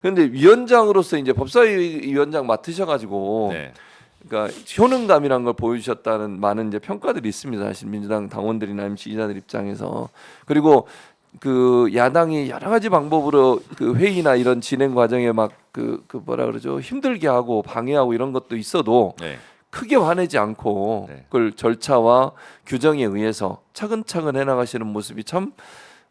그런데 위원장으로서 이제 법사위원장 맡으셔가지고 네. 그러니까 효능감이란 걸 보여주셨다는 많은 이제 평가들이 있습니다. 사실 민주당 당원들이나 지지자들 입장에서. 그리고 그 야당이 여러 가지 방법으로 그 회의나 이런 진행 과정에 막 그 뭐라 그러죠, 힘들게 하고 방해하고 이런 것도 있어도 네. 크게 화내지 않고 네. 그걸 절차와 규정에 의해서 차근차근 해나가시는 모습이 참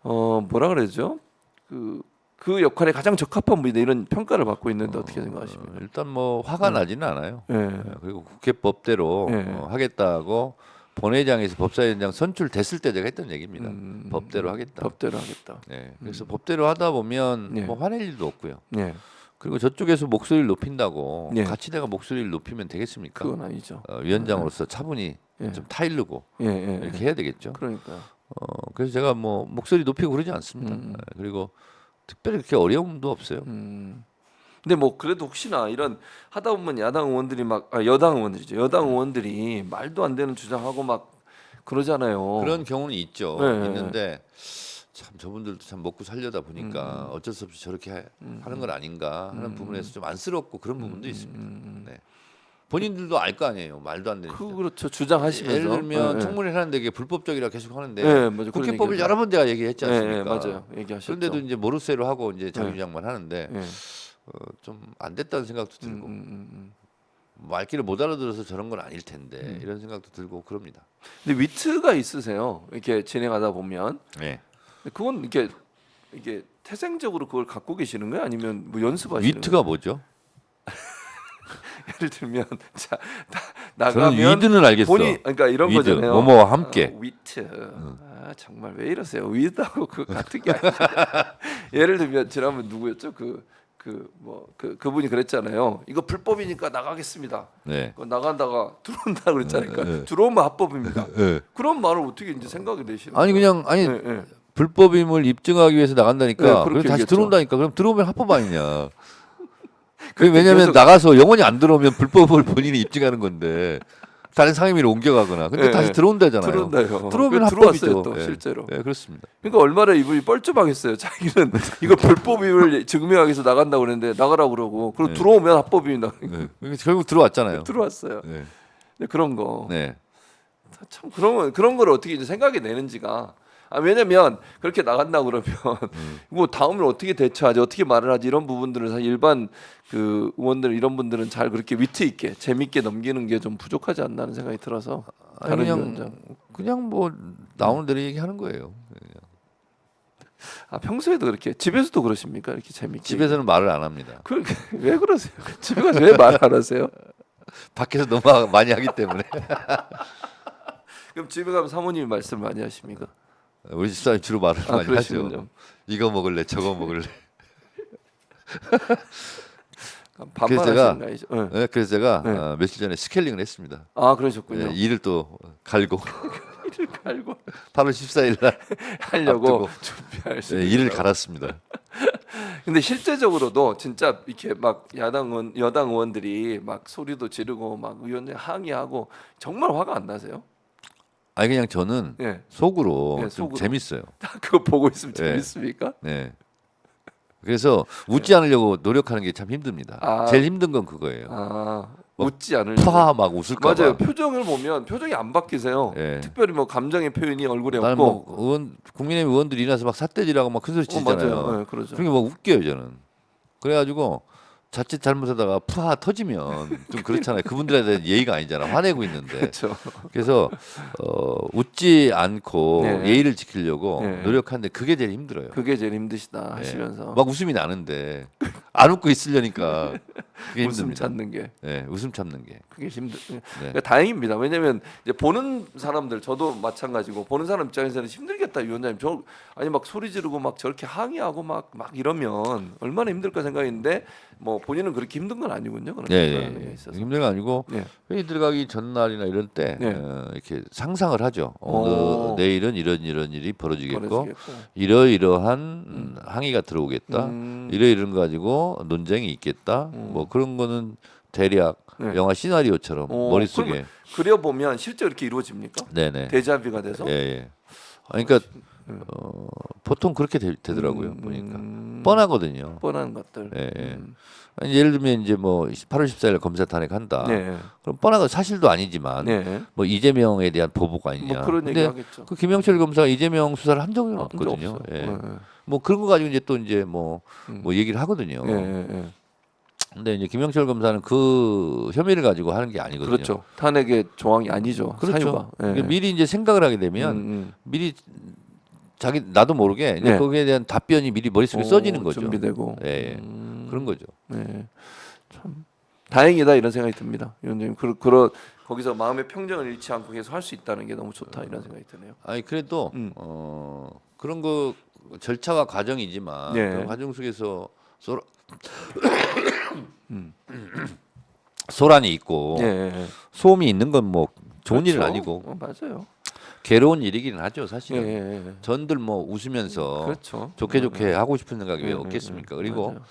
뭐라 그러죠? 그 역할에 가장 적합한 분이다 이런 평가를 받고 있는데 어떻게 생각하십니까? 일단 뭐 화가 나지는 않아요. 네. 그리고 국회 법대로 네. 하겠다고 본회의장에서 법사위원장 선출됐을 때 제가 했던 얘기입니다. 법대로 하겠다. 법대로 하겠다. 네. 그래서 법대로 하다 보면 네. 뭐 화낼 일도 없고요. 네. 그리고 저쪽에서 목소리를 높인다고 네. 같이 내가 목소리를 높이면 되겠습니까? 그건 아니죠. 위원장으로서 차분히 네. 좀 타일르고 예, 예. 이렇게 해야 되겠죠. 그러니까. 그래서 제가 뭐 목소리 높이고 그러지 않습니다. 그리고 특별히 그렇게 어려움도 없어요. 근데 뭐 그래도 혹시나 이런 하다 보면 야당 의원들이 막 여당 의원들이죠. 여당 의원들이 말도 안 되는 주장하고 막 그러잖아요. 그런 경우는 있죠. 네. 있는데 참 저분들도 참 먹고 살려다 보니까 어쩔 수 없이 저렇게 하는 건 아닌가 하는 부분에서 좀 안쓰럽고 그런 부분도 있습니다. 네. 본인들도 알 거 아니에요. 말도 안 되는. 그렇죠. 주장하시면서. 예를 들면 예, 예. 청문회 하는데 이게 불법적이라 계속 하는데 예, 맞아. 그런 국회법을 얘기하죠. 여러 번 제가 얘기했지 예, 않습니까? 예, 맞아요. 얘기하셨죠. 그런데도 이제 모르쇠로 하고 이제 자기 예. 주장만 하는데 예. 좀 안 됐다는 생각도 들고 말귀를 못 알아들어서 저런 건 아닐 텐데 이런 생각도 들고 그럽니다. 근데 위트가 있으세요. 이렇게 진행하다 보면. 네. 그건 이게 태생적으로 그걸 갖고 계시는 거예요? 아니면 뭐 연습하시는 위트가 뭐죠? 예를 들면 자 저는 나가면 위드는 알겠어. 그러니까 이런 위드, 거잖아요. 뭐뭐와 함께. 위트. 정말 왜 이러세요? 위드하고 그 같은 게 아니죠. 예를 들면 지난번 누구였죠? 그분이 그랬잖아요. 이거 불법이니까 나가겠습니다. 네. 그거 나간다가 들어온다 그랬잖아요. 그러니까 들어오면 합법입니다. 네. 그런 말을 어떻게 이제 생각이 내시는? 아니 그냥 아니 예, 예. 불법임을 입증하기 위해서 나간다니까. 네, 그럼 그렇게 다시 얘기했죠. 들어온다니까. 그럼 들어오면 합법 아니냐. 그렇게 왜냐하면 계속- 나가서 영원히 안 들어오면 불법을 본인이 입증하는 건데 다른 상임위로 옮겨가거나. 근데 네, 다시 들어온다잖아요. 들어온다요. 들어오면 들어왔어요 합법이죠. 또 예. 실제로. 네, 그렇습니다. 그러니까 얼마나 이분이 뻘쭘하겠어요. 자기는 이거 불법임을 증명하기 위해서 나간다고 그랬는데 나가라고 그러고 그리고 네. 들어오면 합법입니다. 네. 그러니까 결국 들어왔잖아요. 들어왔어요. 네. 근데 그런 거. 네. 참 그런 걸 어떻게 이제 생각이 내는지가 왜냐면 그렇게 나간다 그러면 뭐 다음을 어떻게 대처하지 어떻게 말을 하지 이런 부분들을 사실 일반 그 의원들 이런 분들은 잘 그렇게 위트 있게 재밌게 넘기는 게 좀 부족하지 않나는 생각이 들어서 아니, 다른 그냥 위원장 그냥 뭐 나오는 대로 얘기하는 거예요. 평소에도 그렇게 집에서도 그러십니까 이렇게 재밌게 집에서는 말을 안 합니다. 왜 그러세요? 집에 가서 왜 말 안 하세요? 밖에서 너무 많이 하기 때문에. 그럼 집에 가면 사모님이 말씀 많이 하십니까? 우리 집사람이 주로 말을 많이 하죠. 그러시군요. 이거 먹을래, 저거 먹을래. 반반 제가- 하시는 거 아니죠? 네. 네, 그래서 제가 네. 며칠 전에 스케일링을 했습니다. 그러셨군요. 네, 일을 또 갈고 일을 갈고 8월 14일 날 하려고 앞두고. 준비할 수. 네, 일을 갈았습니다. 근데 실제적으로도 진짜 이렇게 막 여당 의원들이 막 소리도 지르고 막 의원들 항의하고 정말 화가 안 나세요? 아니 그냥 저는 예. 속으로 네, 좀 속으로. 재밌어요. 그거 보고 있으면 네. 재밌습니까? 네. 그래서 웃지 않으려고 노력하는 게 참 힘듭니다. 제일 힘든 건 그거예요. 웃지 않으려고. 푸하 막 웃을까 맞아요. 봐. 표정을 보면 표정이 안 바뀌세요. 예. 특별히 뭐 감정의 표현이 얼굴에 나는 없고. 뭐 국민의힘 의원들이 일어나서 막 삿대질하고 막 큰 소리 치잖아요. 맞아요. 네, 그러죠. 그러니까 막 웃겨요 저는. 그래가지고 자칫 잘못하다가 푸하 터지면 좀 그렇잖아요. 그분들에 대한 예의가 아니잖아. 화내고 있는데. 그렇죠. 그래서 웃지 않고 네. 예의를 지키려고 네. 노력하는데 그게 제일 힘들어요. 그게 제일 힘드시다 네. 하시면서 막 웃음이 나는데 안 웃고 있으려니까 그게 웃음 힘듭니다. 찾는 게 네, 웃음 참는 게. 그게 힘들. 네. 그러니까 다행입니다. 왜냐하면 이제 보는 사람들 저도 마찬가지고 보는 사람 입장에서는 힘들겠다 위원장님. 아니 막 소리 지르고 막 저렇게 항의하고 막 이러면 얼마나 힘들까 생각했는데 뭐 본인은 그렇게 힘든 건 아니군요. 그런 네, 게 있어서. 힘든 거 아니고 네. 회의 들어가기 전날이나 이럴 때 네. 이렇게 상상을 하죠. 오. 내일은 이런 일이 벌어지겠고 벌어지겠고. 이러이러한 항의가 들어오겠다. 이러이런 거 가지고 논쟁이 있겠다. 뭐 그런 거는 대략 네. 영화 시나리오처럼 머릿속에. 그려 보면 실제 이렇게 이루어집니까? 네네. 데자뷰가 돼서. 예, 예. 그러니까 보통 그렇게 되더라고요. 보니까 뻔하거든요. 뻔한 것들. 예, 예. 아니, 예를 들면 이제 뭐 8월 14일 검사 탄핵한다. 네. 그럼 뻔한 건 사실도 아니지만 네. 뭐 이재명에 대한 보복 아니냐. 뭐 그런 얘기 근데 하겠죠. 그 김영철 검사가 이재명 수사를 한 적이 없거든요. 없어요. 예. 네. 뭐 그런 거 가지고 이제 또 이제 뭐 얘기를 하거든요. 예, 예, 예. 근데 이제 김영철 검사는 그 혐의를 가지고 하는 게 아니거든요. 그렇죠. 탄핵의 조항이 아니죠. 그렇죠. 사유가. 예. 그러니까 미리 이제 생각을 하게 되면 미리 자기 나도 모르게 이제 네. 거기에 대한 답변이 미리 머릿속에 써지는 거죠. 준비되고. 예, 예. 그런 거죠. 네. 참 다행이다 이런 생각이 듭니다. 위원장님 그런 거기서 마음의 평정을 잃지 않고 계속 할 수 있다는 게 너무 좋다 이런 생각이 드네요. 아니 그래도 그런 거 절차와 과정이지만 네. 그런 과정 속에서 소란이 있고 예, 예, 예. 소음이 있는 건 뭐 좋은 일은 그렇죠. 아니고 맞아요. 괴로운 일이기는 하죠 예, 사실은. 예, 예. 전들 뭐 웃으면서 그렇죠. 좋게 하고 싶은 생각이 왜 예, 없겠습니까? 예, 그리고 맞아요.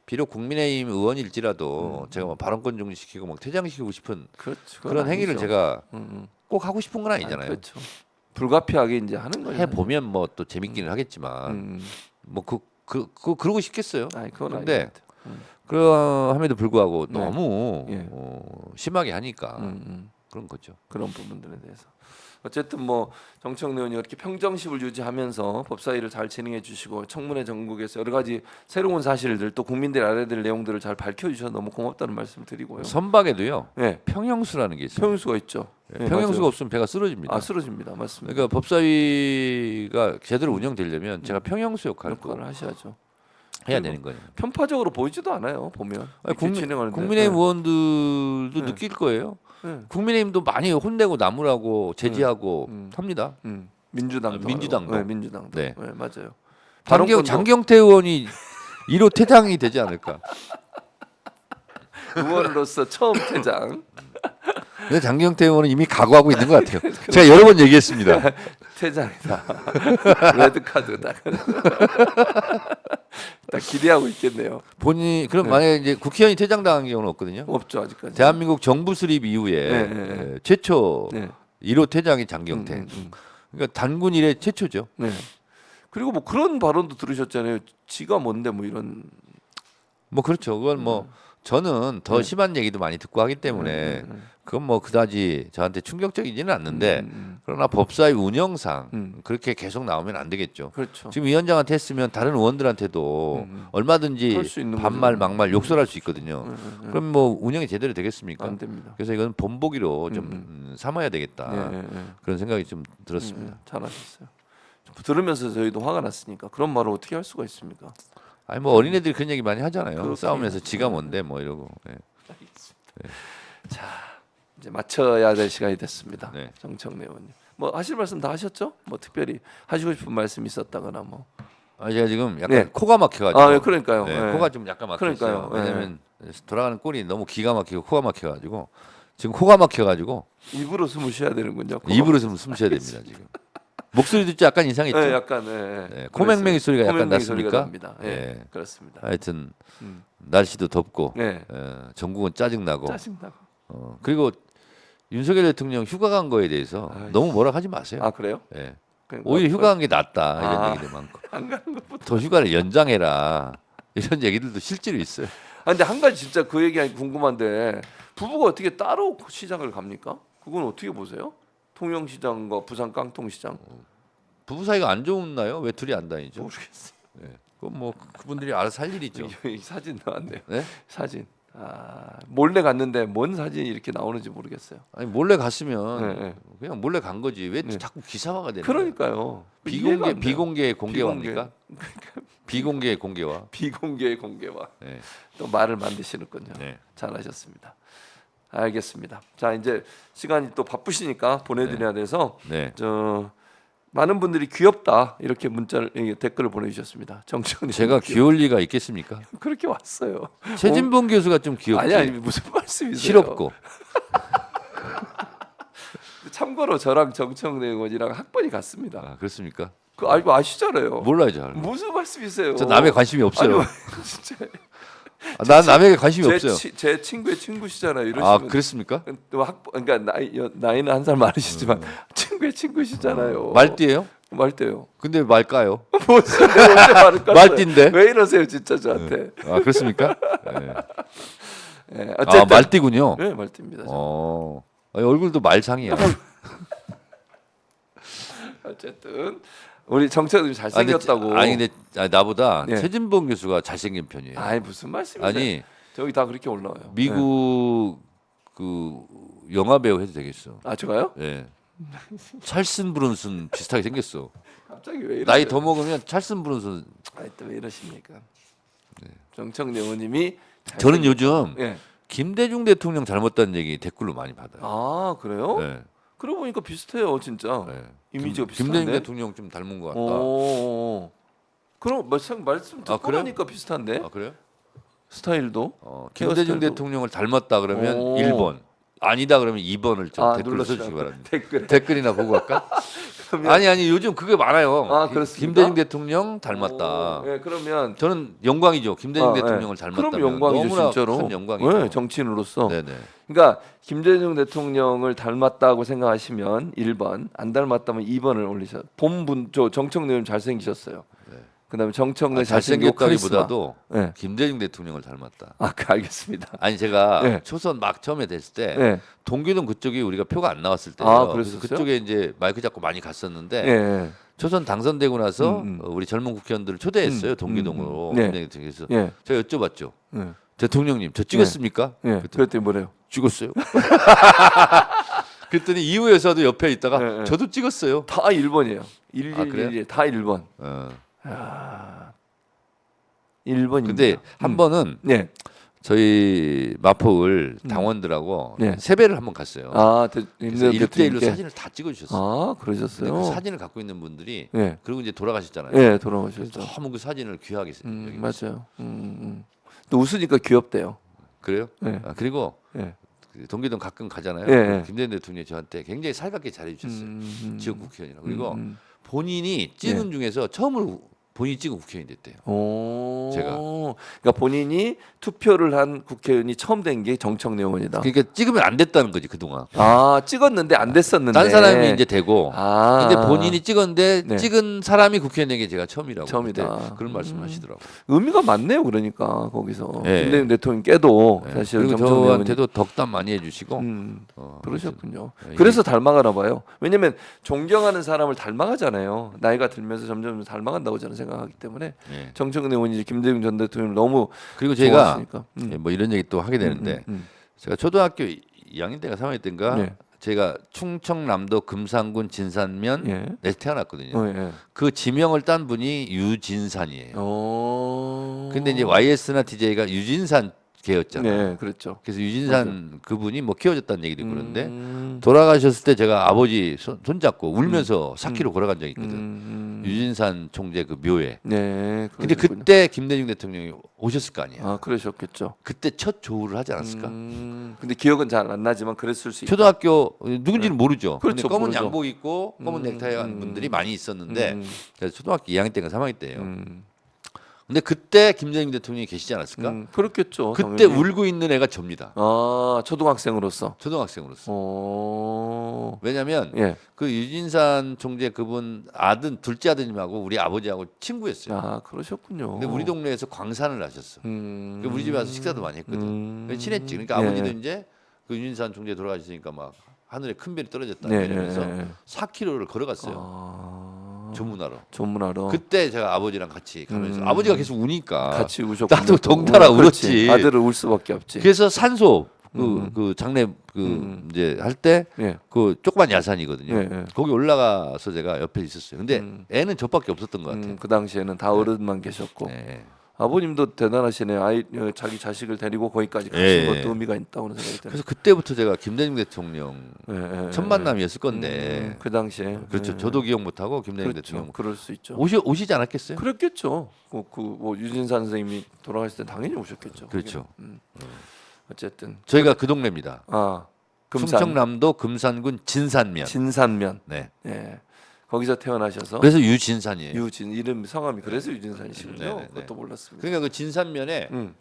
비록 국민의힘 의원일지라도 제가 뭐 발언권 정지시키고 막 퇴장시키고 싶은 그렇죠. 그런 행위를 아니죠. 제가 음. 꼭 하고 싶은 건 아니잖아요. 그렇죠. 불가피하게 이제 하는 거예요. 해 보면 뭐 또 재밌기는 하겠지만 뭐 그러고 싶겠어요. 아니 그건 아닌 근데 것 같아요. 그럼에도 불구하고 네. 너무 예. 심하게 하니까 음. 그런 거죠. 그런 부분들에 대해서 어쨌든 뭐 정청래 의원이 이렇게 평정심을 유지하면서 법사위를 잘 진행해 주시고 청문회 전국에서 여러 가지 새로운 사실들 또 국민들이 알아야 될 내용들을 잘 밝혀주셔서 너무 고맙다는 말씀을 드리고요. 선박에도요 네, 평형수라는 게 있어요. 평수가 있죠. 네, 평형수가 맞아요. 없으면 배가 쓰러집니다. 아 쓰러집니다. 맞습니다. 그러니까 법사위가 제대로 운영되려면 제가 평형수 역할을 꼭 역할을 하셔야죠. 해야 그리고 되는 거예요. 편파적으로 보이지도 않아요. 보면 이렇게 진행하는데. 국민의힘 네. 의원들도 네. 느낄 거예요. 네. 국민의힘도 많이 혼내고 나무라고 제지하고 합니다. 민주당도 민주당도. 하고. 네, 민주당도. 네. 네, 맞아요. 장경태 의원이 1호 퇴장이 되지 않을까. 의원으로서 처음 퇴장. 근데 장경태 의원은 이미 각오하고 있는 것 같아요. 제가 여러 번 얘기했습니다. 퇴장이다. 레드 카드다. 딱 기대하고 있겠네요. 본인이 그럼 만약에 이제 국회의원이 퇴장당한 경우는 없거든요. 없죠 아직까지. 대한민국 정부 수립 이후에 네, 네, 최초 네. 1호 퇴장이 장경태. 그러니까 단군 이래 최초죠. 네. 그리고 뭐 그런 발언도 들으셨잖아요. 지가 뭔데 뭐 이런. 뭐 그렇죠. 그건 뭐 저는 더 심한 얘기도 많이 듣고 하기 때문에 그건 뭐 그다지 저한테 충격적이지는 않는데 그러나 법사위 운영상 그렇게 계속 나오면 안 되겠죠. 그렇죠. 지금 위원장한테 했으면 다른 의원들한테도 얼마든지 할수 있는 반말 거죠. 막말 욕설할 수 있거든요. 그럼 뭐 운영이 제대로 되겠습니까? 안 됩니다. 그래서 이건 본보기로 좀 삼아야 되겠다. 그런 생각이 좀 들었습니다. 잘하셨어요. 들으면서 저희도 화가 났으니까 그런 말을 어떻게 할 수가 있습니까? 아니 뭐 어린애들이 그런 얘기 많이 하잖아요. 그렇게 싸우면서 지가 뭔데 뭐 이러고. 네. 이제 맞춰야 될 시간이 됐습니다. 네. 정청래 의원님. 뭐 하실 말씀 다 하셨죠? 뭐 특별히 하시고 싶은 말씀 있었다거나 뭐. 아 제가 지금 약간 네. 코가 막혀가지고. 아, 예, 그러니까요. 네, 예. 코가 좀 약간 막혔어요. 그러니까요. 예. 왜냐면 돌아가는 꼴이 너무 기가 막히고 코가 막혀가지고 지금 코가 막혀가지고 입으로 숨을 쉬어야 되는군요. 코가. 입으로 숨 쉬어야 됩니다 지금. 목소리도 좀 약간 이상했죠. 네, 약간 예. 네, 코맹맹이 소리가 약간 코맹맹이 소리가 났습니까? 납니다. 예, 예. 그렇습니다. 하여튼 날씨도 덥고 네. 전국은 짜증나고 짜증나고. 그리고 윤석열 대통령 휴가 간 거에 대해서 너무 뭐라 하지 마세요. 아 그래요? 예. 그러니까 오히려 휴가 간 게 낫다 이런 아. 얘기도 많고 안 가는 것보다. 더 휴가를 연장해라 이런 얘기들도 실제로 있어요. 아 근데 한 가지 진짜 그 얘기 궁금한데 부부가 어떻게 따로 시장을 갑니까? 그건 어떻게 보세요? 통영시장과 부산 깡통시장. 부부 사이가 안 좋나요? 왜 둘이 안 다니죠? 모르겠어요. 예. 그건 뭐 그분들이 알아서 할 일이죠. 이 사진 나왔네요. 네? 사진. 아 몰래 갔는데 뭔 사진이 이렇게 나오는지 모르겠어요. 아니 몰래 갔으면 네, 네. 그냥 몰래 간 거지 왜 네. 자꾸 기사화가 되는 거예요? 그러니까요. 이해가 안 돼요. 비공개 공개화입니까? 비공개 공개화. 비공개의 공개와 네. 또 말을 만드시는군요. 네. 잘하셨습니다. 알겠습니다. 자 이제 시간이 또 바쁘시니까 보내드려야 돼서 네. 저 많은 분들이 귀엽다 이렇게 문자를 댓글을 보내주셨습니다. 정치원이 제가 귀여울 리가 있겠습니까? 그렇게 왔어요. 최진봉 교수가 좀 귀엽지. 아니 무슨 말씀이세요? 실없고. 참고로 저랑 정청래 의원이랑 학번이 같습니다. 아, 그렇습니까? 그 알고 아시잖아요. 몰라요, 잘. 무슨 말씀이세요? 저 남에 관심이 없어요. 아니, 진짜 난 남에게 관심이 없어요. 제 친구의 친구시잖아요. 이러시면 아, 그랬습니까? 또 그러니까 나이는 한 살 많으시지만 친구의 친구시잖아요. 말띠예요? 말대요. 근데 말까요? 무슨 언제 말을 깠어요? 말띠인데. 왜 이러세요 진짜 저한테? 아 그렇습니까? 네. 예, 어쨌든 아 말띠군요. 네 말띠입니다. 얼굴도 말상이야. 어쨌든 우리 정책들이 잘생겼다고. 아니 근데 나보다 네. 최진봉 교수가 잘생긴 편이에요. 아니 무슨 말씀이세요? 아니 저기 다 그렇게 올라와요. 미국 그 영화 배우 해도 되겠어. 아 제가요? 예. 찰슨 브론슨 비슷하게 생겼어. 갑자기 왜 이러세요? 나이 더 먹으면 찰슨 브론슨. 아니 또왜 이러십니까? 정청래 의원님이 저는 요즘 예. 김대중 대통령 닮았다는 얘기 댓글로 많이 받아요. 아 그래요? 네. 그러고 보니까 비슷해요 진짜. 네. 이미지가 비슷한데. 김대중 대통령 좀 닮은 것 같다. 오. 그럼 말씀 듣고 그래요? 나니까 비슷한데 아 그래요? 스타일도. 김대중 헤어스타일도. 대통령을 닮았다 그러면 오. 1번, 아니다 그러면 2번을 좀 아, 댓글로 눌러주시라고. 써주시기 바랍니다. 댓글. 댓글이나 보고 갈까? 그러면- 아니 요즘 그게 많아요. 아, 그렇습니까? 김대중 대통령 닮았다. 오, 예, 그러면 저는 영광이죠. 김대중 아, 대통령을 예. 닮았다면 그럼 영광이죠 너무나 진짜로. 큰 영광이죠. 네, 정치인으로서. 네네. 그러니까 김대중 대통령을 닮았다고 생각하시면 1번, 안 닮았다면 2번을 올리셔. 본분 저 정청래 의원 잘생기셨어요. 네. 그다음에 정청래 잘생기고 잘생겼다기보다도 카리스마. 네. 김대중 대통령을 닮았다. 아, 알겠습니다. 아니 제가 네. 초선 막 처음에 됐을 때 네. 동교동 그쪽이 우리가 표가 안 나왔을 때요. 아, 그래서 그랬었어요? 그쪽에 이제 마이크 잡고 많이 갔었는데 예. 초선 당선되고 나서 음. 우리 젊은 국회의원들을 초대했어요. 동교동으로. 네. 김대중 대통령께서 예. 제가 여쭤봤죠. 예. 대통령님 저 찍었습니까? 예. 그랬더니 뭐래요? 찍었어요. 그랬더니 이후 여사도 옆에 있다가 네, 네. 저도 찍었어요. 다 1번이에요. 아, 그래요? 111에 다 1번. 어. 1번입니다. 근데 한 번은 네. 저희 마포을 당원들하고 네. 세배를 한번 갔어요. 아, 그래서 1대1로 대통령께. 사진을 다 찍어주셨어요. 아, 근데 그러셨어요. 그 사진을 갖고 있는 분들이 예. 그리고 이제 돌아가셨잖아요. 예, 그래서 돌아가셨죠. 너무 그 사진을 귀하게 여기셨어요. 맞아요. 또 웃으니까 귀엽대요. 그래요? 네. 그리고 예. 그 동기동 가끔 가잖아요. 예, 예. 김대중 대통령이 저한테 굉장히 살갑게 잘해주셨어요. 지역 국회의원이라고. 그리고 음. 본인이 찍은 중에서 처음으로 본인이 찍은 국회의원이 됐대요. 오. 제가. 그러니까 본인이 투표를 한 국회의원이 처음 된 게 정청래 의원이다. 그러니까 찍으면 안 됐다는 거지 그동안. 아, 찍었는데 안 됐었는데. 딴 사람이 이제 되고. 아. 근데 본인이 찍었는데 네. 찍은 사람이 국회의원 된 게 제가 처음이라고. 처음이다. 그때 그런 말씀하시더라고. 의미가 많네요. 그러니까 거기서 예. 김대중 대통령께도 네. 사실 그리고 정청래 의원이 저한테도 덕담 많이 해주시고. 그러셨군요. 예, 그래서 닮아가나 봐요. 왜냐면 존경하는 사람을 닮아가잖아요. 나이가 들면서 점점 닮아간다고 저는 생각하기 때문에 예. 정청래 의원이 김대중 전 대통령을 너무 그리고 제가 좋아하시니까. 예, 뭐 이런 얘기 또 하게 되는데 제가 초등학교 2학년 때가 3학년 때인가 네. 제가 충청남도 금산군 진산면 예. 에 태어났거든요. 예. 그 지명을 딴 분이 유진산이에요. 근데 이제 YS나 DJ가 유진산 계였잖아요. 네, 그렇죠. 그래서 유진산 그분이 뭐 키워줬다는 얘기도 있고 그런데 음. 돌아가셨을 때 제가 아버지 손잡고 울면서 4km 걸어간 적이 있거든. 유진산 총재 그 묘에. 네. 근데 그러셨군요. 그때 김대중 대통령이 오셨을 거 아니에요. 아, 그러셨겠죠. 그때 첫 조우를 하지 않았을까? 근데 기억은 잘 안 나지만 그랬을 수 있다. 초등학교 누군지는 모르죠. 그렇죠, 근데 검은 모르죠. 양복 입고 검은 넥타이 한 분들이 많이 있었는데 그래서 초등학교 2학년 때인가 3학년 때예요. 근데 그때 김대중 대통령이 계시지 않았을까? 그렇겠죠. 그때 당연히. 울고 있는 애가 접니다. 아, 초등학생으로서. 초등학생으로서. 왜냐면 왜냐면 그 유진산 총재 그분 아들 둘째 아드님하고 우리 아버지하고 친구였어요. 아, 그러셨군요. 근데 우리 동네에서 광산을 하셨어. 그 우리 집에 와서 식사도 많이 했거든. 그래서 친했지. 그러니까 네. 아버지도 이제 그 유진산 총재 돌아가셨으니까 막 하늘에 큰 별이 떨어졌다 네. 이러면서 4km를 걸어갔어요. 아, 조문하러. 전문하러 그때 제가 아버지랑 같이 가면서 아버지가 계속 우니까 같이 우셨고 나도 덩달아 울었지. 아들을 울 수밖에 없지. 그래서 산소 그 장례 이제 할 때 예. 그 조그만 야산이거든요. 예, 예. 거기 올라가서 제가 옆에 있었어요. 근데 애는 저밖에 없었던 것 같아요. 그 당시에는 다 어른만 계셨고 네. 아버님도 대단하시네. 자기 자식을 데리고 거기까지 가신 예. 것도 의미가 있다고 생각이 드네요. 그래서 그때부터 제가 김대중 대통령 예, 예, 첫 만남이었을 건데 그 당시에 그렇죠. 예. 저도 기억 못하고 김대중 그렇죠. 대통령 그럴 수 있죠. 오시지 않았겠어요? 그랬겠죠. 뭐 유진산 선생님이 돌아가실 때 당연히 오셨겠죠. 그렇죠. 어쨌든 저희가 그 동네입니다. 아 금산 충청남도 금산군 진산면. 진산면 네. 예 거기서 태어나셔서 그래서 유진산이에요. 유진 이름 성함이 그래서 유진산이시군요. 네, 네, 네. 그것도 몰랐습니다. 그러니까 그 진산면에 음.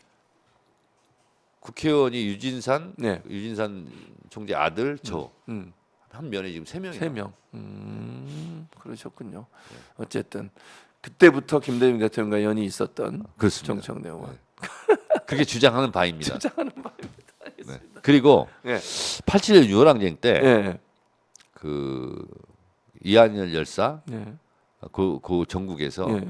국회의원이 유진산, 네. 유진산 총재 아들 저 음. 한 면에 지금 3명이. 3명. 그러셨군요. 어쨌든 그때부터 김대중 대통령과 연이 있었던 그렇습니다. 정청래 의원. 네. 그렇게 주장하는 바입니다. 주장하는 바입니다. 네. 알겠습니다. 그리고 예. 87년 6월 항쟁 때 예. 그 이한열 열사 예. 그 전국에서 예.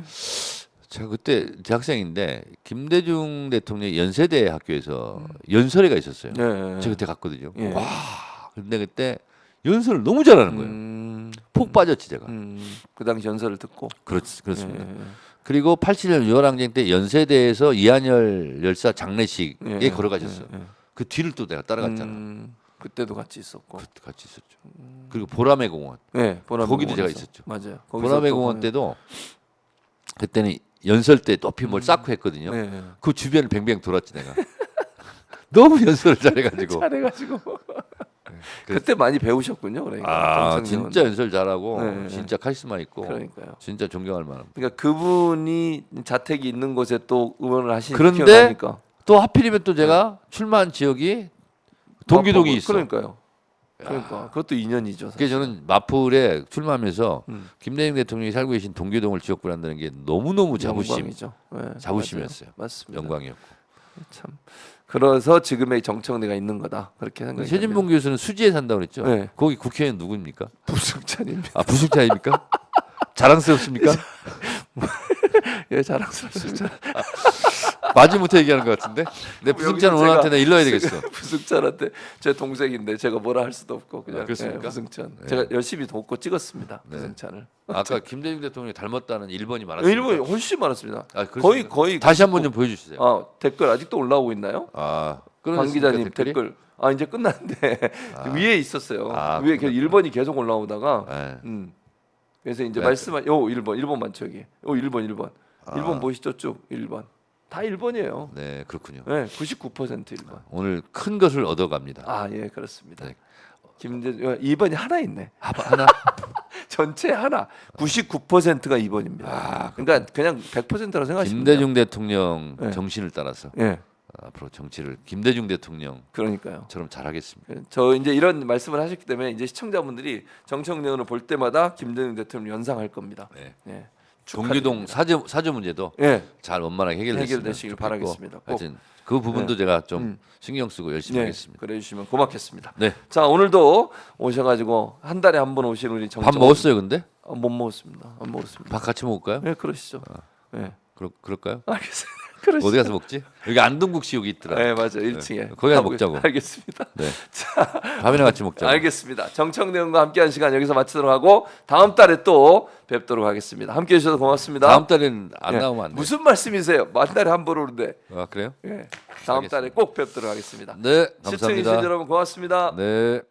제가 그때 대학생인데 김대중 대통령 연세대 학교에서 연설회가 있었어요. 예. 제가 그때 갔거든요. 예. 와, 근데 그때 연설을 너무 잘하는 거예요. 폭 빠졌지 제가. 그 당시 연설을 듣고. 그렇습니다. 예. 그리고 87년 6월 항쟁 때 연세대에서 이한열 열사 장례식에 예. 걸어가셨어요. 예. 그 뒤를 또 내가 따라갔잖아. 그때도 같이 있었고. 같이 있었죠. 그리고 보라매 공원. 네, 보라매 거기도 제가 공원에서. 있었죠. 맞아요. 보라매 공원 때도 그때는 연설 때 높이 뭘 쌓고 했거든요. 네. 그 주변을 뱅뱅 돌았지 내가. 너무 연설을 잘해가지고. 잘해가지고. 그때 많이 배우셨군요, 그러니까. 아 정청래 진짜 연설 잘하고 네. 진짜 카리스마 있고 그러니까요. 진짜 존경할 만합니다. 그러니까 그분이 자택이 있는 곳에 또 의원을 하시는 그런데 기억나니까. 또 하필이면 또 제가 출마한 지역이 동기동이 있어. 그러니까요. 그러니까 그것도 인연이죠. 그게 저는 마풀에 출마하면서 음. 김대중 대통령이 살고 계신 동기동을 지역구로 한다는 게 너무너무 영광이죠. 네, 자부심이었어요. 맞아요. 맞습니다. 영광이었고. 참. 그래서 지금의 정청래가 있는 거다. 그렇게 생각이 최진봉 교수는 수지에 산다고 그랬죠. 네. 거기 국회의원 누구입니까? 부승찬입니다. 아 부숙자입니까? 자랑스럽습니까? 예, 자랑스럽습니다. 마지못해 얘기하는 것 같은데. 내 부숙자는 여기서 오늘한테 제가 나 일러야 되겠어. 부승찬한테 제 동생인데 제가 뭐라 할 수도 없고 그냥 아, 그렇습니까? 부승찬. 네. 제가 열심히 돕고 찍었습니다. 네. 부승찬을. 아까 김대중 대통령이 닮았다는 1번이 많았습니다. 일본이 훨씬 많습니다. 아, 그렇습니까? 거의 다시 한번 좀 보여주세요. 댓글 아직도 올라오고 있나요? 아, 관 기자님 댓글이? 댓글. 이제 끝났는데 위에 있었어요. 아, 위에 그렇구나. 1번이 계속 올라오다가 네. 그래서 이제 네. 말씀한 1번 만척이. 1번. 1번 보시죠 쭉 1번. 다 1번이에요. 네, 그렇군요. 네, 99% 1번. 오늘 큰 것을 얻어갑니다. 아, 예, 그렇습니다. 네. 김대중 2번이 하나 있네. 하나. 전체 하나. 99%가 2번입니다. 그러니까 그냥 100%라고 생각하시면 돼요. 김대중 대통령 네. 정신을 따라서 예. 앞으로 정치를 김대중 대통령처럼 그러니까요. 잘하겠습니다. 저 이제 이런 말씀을 하셨기 때문에 이제 시청자분들이 정청래 의원을 볼 때마다 김대중 대통령 연상할 겁니다. 네. 예. 동기동 사저 문제도 예. 잘 원만하게 해결되시길 좋겠고. 바라겠습니다. 꼭. 하여튼 그 부분도 네. 제가 좀 신경 쓰고 열심히 네, 하겠습니다. 그래 주시면 고맙겠습니다. 네. 자, 오늘도 오셔가지고 한 달에 한 번 오시는 우리 정청. 밥 먹었어요, 근데? 못 먹었습니다. 안 먹었습니다. 밥 같이 먹을까요? 네, 그러시죠. 네, 그럴까요? 알겠습니다. 그러시죠. 어디 가서 먹지? 여기 안동국시 여기 있더라. 네, 맞아요. 1층에. 거기 가서 먹자고. 알겠습니다. 네. 밥이나 같이 먹자고. 알겠습니다. 정청래 의원과 함께한 시간 여기서 마치도록 하고 다음 달에 또 뵙도록 하겠습니다. 함께해 주셔서 고맙습니다. 다음 달에는 안 예. 나오면 안 돼. 무슨 말씀이세요? 한 달에 한 번 오는데. 아, 그래요? 예. 다음 달에 꼭 뵙도록 하겠습니다. 네, 시청해주신 감사합니다. 여러분 고맙습니다. 네.